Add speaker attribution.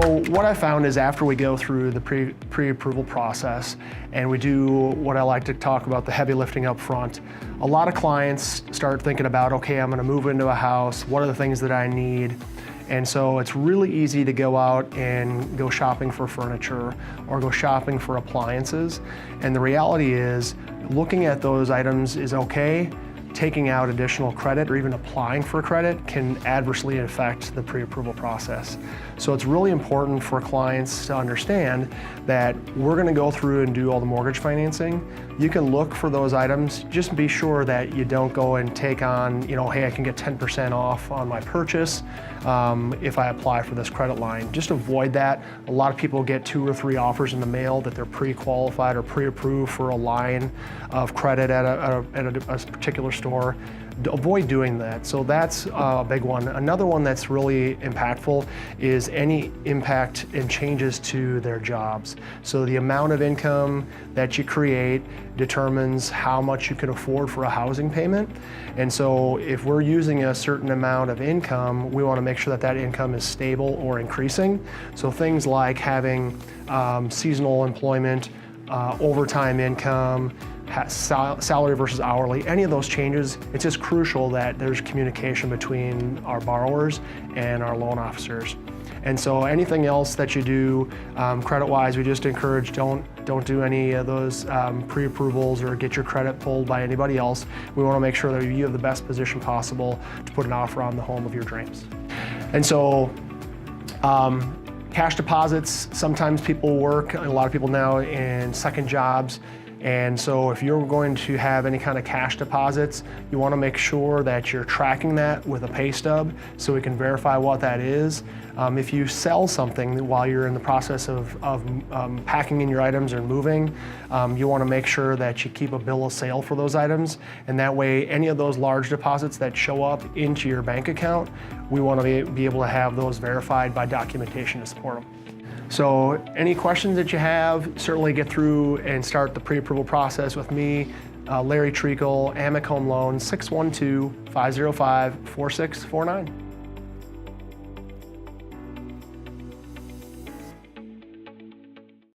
Speaker 1: So what I found is after we go through the pre-approval process and we do what I like to talk about, the heavy lifting up front, a lot of clients start thinking about, okay, I'm gonna move into a house, what are the things that I need? And so it's really easy to go out and go shopping for furniture or go shopping for appliances. And the reality is, looking at those items is okay. Taking out additional credit or even applying for credit can adversely affect the pre-approval process. So it's really important for clients to understand that we're going to go through and do all the mortgage financing. You can look for those items, just be sure that you don't go and take on, hey, I can get 10% off on my purchase if I apply for this credit line. Just avoid that. A lot of people get 2 or 3 offers in the mail that they're pre-qualified or pre-approved for a line of credit at a particular store. Avoid doing that. So that's a big one. Another one that's really impactful is any impact and changes to their jobs. So the amount of income that you create determines how much you can afford for a housing payment. And so if we're using a certain amount of income, we want to make sure that that income is stable or increasing. So things like having seasonal employment, overtime income, salary versus hourly, any of those changes, it's just crucial that there's communication between our borrowers and our loan officers. And so anything else that you do credit-wise, we just encourage don't do any of those pre-approvals or get your credit pulled by anybody else. We want to make sure that you have the best position possible to put an offer on the home of your dreams. And so cash deposits, sometimes people work, a lot of people now, in second jobs. And so if you're going to have any kind of cash deposits, you want to make sure that you're tracking that with a pay stub so we can verify what that is. If you sell something while you're in the process of packing in your items or moving, you want to make sure that you keep a bill of sale for those items. And that way, any of those large deposits that show up into your bank account, we want to be able to have those verified by documentation to support them. So any questions that you have, certainly get through and start the pre-approval process with me, Larry Treacle, AMEC Home Loans, 612-505-4649.